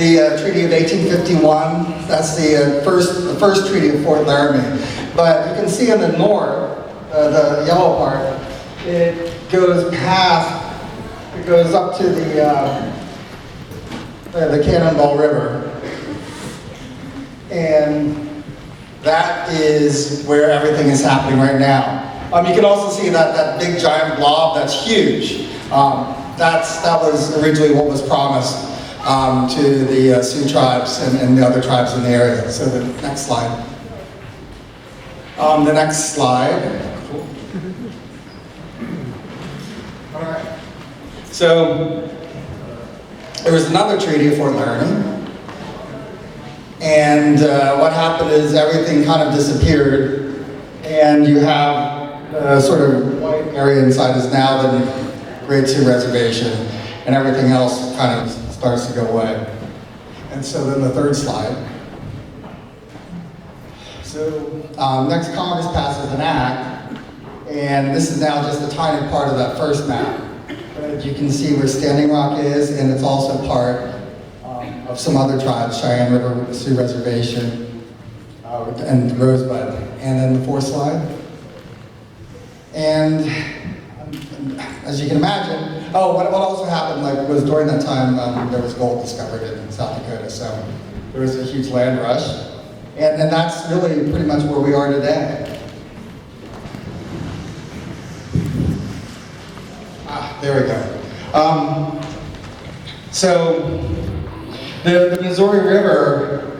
the Treaty of 1851. That's the first treaty of Fort Laramie. But you can see in the north, the yellow part, it goes up to the Cannonball River. And that is where everything is happening right now. You can also see that big giant blob that's huge. That was originally what was promised to the Sioux tribes and the other tribes in the area. So the next slide. The next slide. Cool. All right. So there was another treaty of Fort Laramie. And what happened is everything kind of disappeared, and you have the sort of white area inside is now the Great Sioux Reservation, and everything else kind of starts to go away. And so then the third slide. So next Congress passes an act, and this is now just a tiny part of that first map. But you can see where Standing Rock is, and it's also part of some other tribes, Cheyenne River Sioux Reservation, and Rosebud. And then the fourth slide. And as you can imagine, what also happened was during that time, there was gold discovered in South Dakota, so there was a huge land rush. And that's really pretty much where we are today. There we go. So the Missouri River,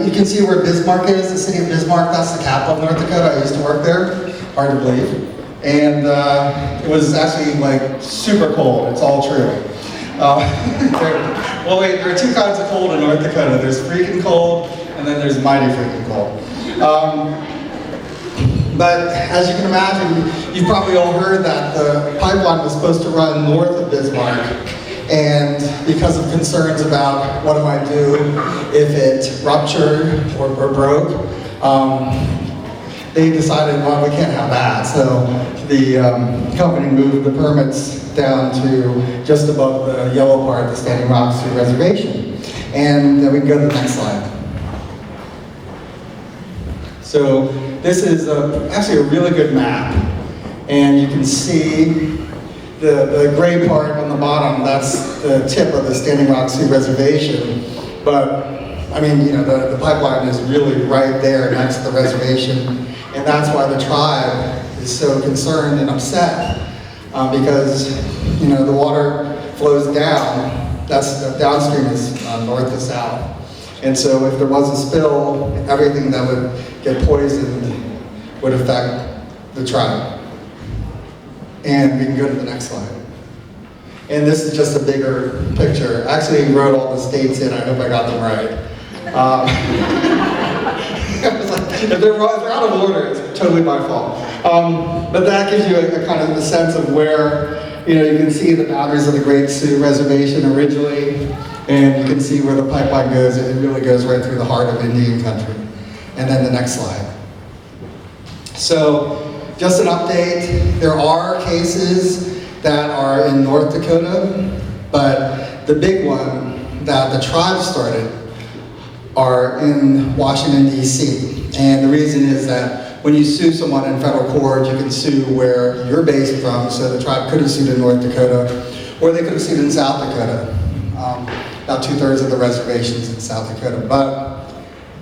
you can see where Bismarck is, the city of Bismarck. That's the capital of North Dakota. I used to work there, hard to believe. And it was actually like super cold. It's all true. There are two kinds of cold in North Dakota. There's freaking cold, and then there's mighty freaking cold. But as you can imagine, you've probably all heard that the pipeline was supposed to run north of Bismarck. And because of concerns about what it might do if it ruptured or broke, they decided, well, we can't have that. So the company moved the permits down to just above the yellow part, the Standing Rock Sioux Reservation. And then we can go to the next slide. So this is actually a really good map. And you can see the gray part on the bottom, that's the tip of the Standing Rock Sioux Reservation. But, I mean, the pipeline is really right there next to the reservation. And that's why the tribe is so concerned and upset. Because, the water flows down. The downstream is north to south. And so if there was a spill, everything that would get poisoned would affect the tribe. And we can go to the next slide. And this is just a bigger picture. Actually, I wrote all the states in. I hope I got them right. If they're out of order, it's totally my fault. But that gives you a kind of a sense of where, you can see the boundaries of the Great Sioux Reservation originally, and you can see where the pipeline goes. It really goes right through the heart of Indian country. And then the next slide. So, just an update, there are cases that are in North Dakota, but the big one that the tribe started are in Washington, D.C. And the reason is that when you sue someone in federal court, you can sue where you're based from, so the tribe could have sued in North Dakota, or they could have sued in South Dakota. About 2/3 of the reservations in South Dakota. But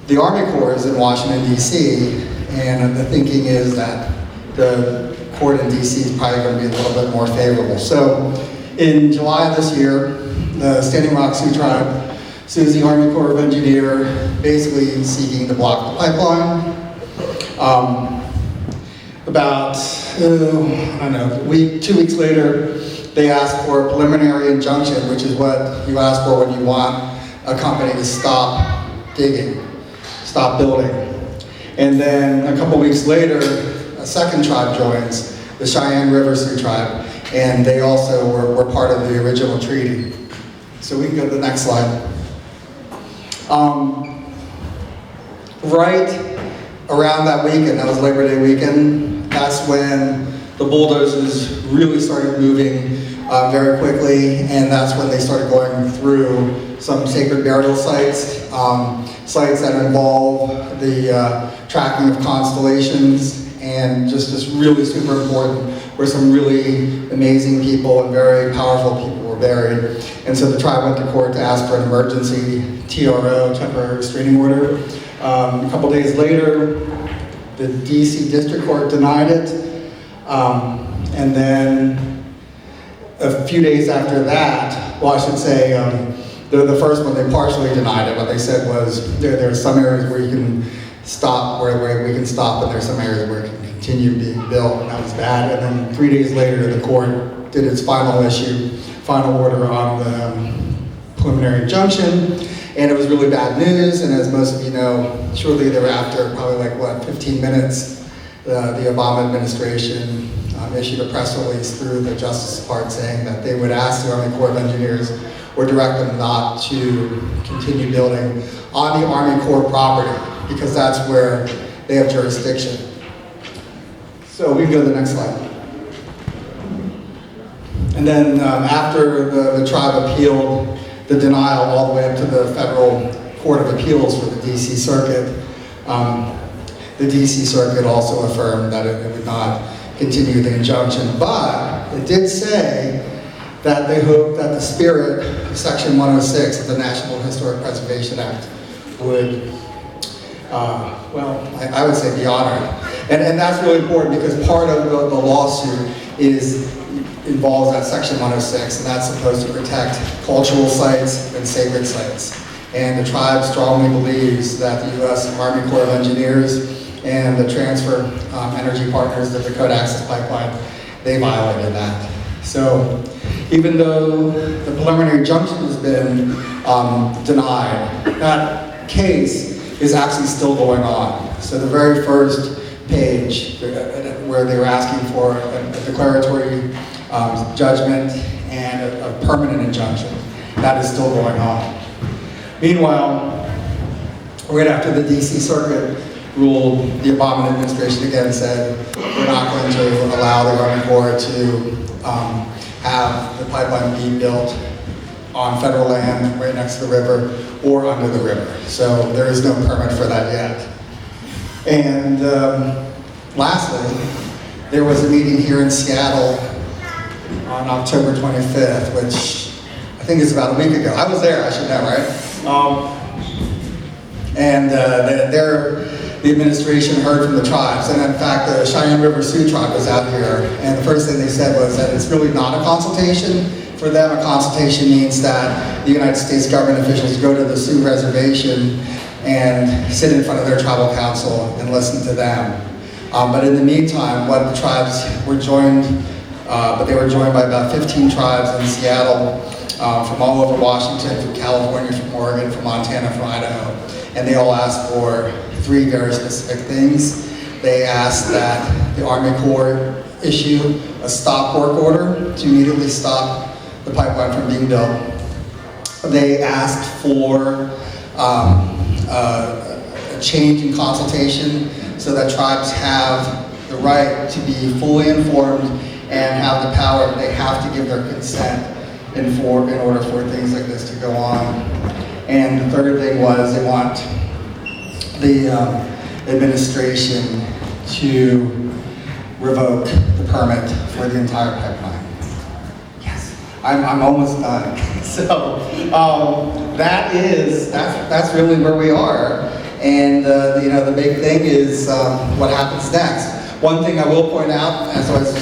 the Army Corps is in Washington, D.C., and the thinking is that the court in D.C. is probably going to be a little bit more favorable. So in July of this year, the Standing Rock Sioux Tribe sues the Army Corps of Engineers, basically seeking to block the pipeline. About, 2 weeks later, they asked for a preliminary injunction, which is what you ask for when you want a company to stop digging, stop building. And then a couple weeks later, a second tribe joins, the Cheyenne River Sioux Tribe, and they also were part of the original treaty. So we can go to the next slide. Right around that weekend, that was Labor Day weekend, that's when the bulldozers really started moving very quickly, and that's when they started going through some sacred burial sites, sites that involve the tracking of constellations, and just really super important, where some really amazing people and very powerful people were buried. And so the tribe went to court to ask for an emergency TRO, temporary restraining order. A couple days later, the DC District Court denied it, and then a few days after that, well, I should say, the first one, they partially denied it. What they said was there are some areas where you can stop, where we can stop, and there's some areas where it can continue being built, and that was bad. And then 3 days later, the court did its final order on the preliminary injunction, and it was really bad news. And as most of you know, shortly thereafter, probably 15 minutes, the Obama administration issued a press release through the Justice Department saying that they would ask the Army Corps of Engineers or direct them not to continue building on the Army Corps property, because that's where they have jurisdiction. So we can go to the next slide. And then after the tribe appealed the denial all the way up to the Federal Court of Appeals for the DC Circuit, the DC Circuit also affirmed that it would not continue the injunction, but it did say that they hoped that the spirit of Section 106 of the National Historic Preservation Act would, I would say, be honored. And that's really important, because part of the lawsuit involves that Section 106, and that's supposed to protect cultural sites and sacred sites. And the tribe strongly believes that the U.S. Army Corps of Engineers and the transfer energy partners, the Dakota Access Pipeline, they violated that. So even though the preliminary injunction has been denied, that case is actually still going on. So the very first page where they were asking for a declaratory judgment and a permanent injunction, that is still going on. Meanwhile, right after the DC Circuit ruled, the Obama administration again said, we're not going to allow the Army Corps to have the pipeline being built on federal land right next to the river or under the river. So there is no permit for that yet. And lastly, there was a meeting here in Seattle on October 25th, which I think is about a week ago. I was there, I should know, right? The administration heard from the tribes, and in fact the Cheyenne River Sioux tribe was out here, and the first thing they said was that it's really not a consultation. For them, a consultation means that the United States government officials go to the Sioux reservation and sit in front of their tribal council and listen to them. But in the meantime, what the tribes were joined, they were joined by about 15 tribes in Seattle, from all over Washington, from California, from Oregon, from Montana, from Idaho. And they all asked for 3 very specific things. They asked that the Army Corps issue a stop work order to immediately stop the pipeline from being built. They asked for a change in consultation so that tribes have the right to be fully informed and have the power, they have to give their consent in order for things like this to go on. And the third thing was they want the administration to revoke the permit for the entire pipeline. Yes, I'm almost done. So that's really where we are. And the big thing is what happens next. One thing I will point out, as I was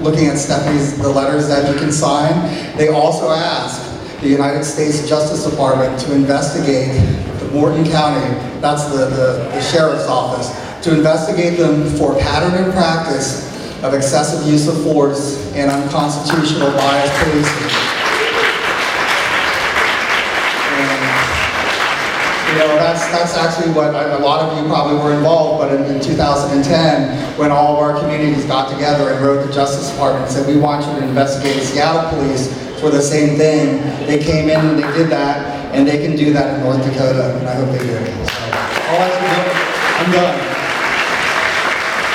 looking at the letters that you can sign, they also asked the United States Justice Department to investigate the Morton County, that's the sheriff's office, to investigate them for pattern and practice of excessive use of force and unconstitutional biased policing. That's actually what a lot of you probably were involved, but in 2010, when all of our communities got together and wrote the Justice Department and said, we want you to investigate Seattle police for the same thing, they came in and they did that, and they can do that in North Dakota, and I hope they do. So, all I can do, I'm done.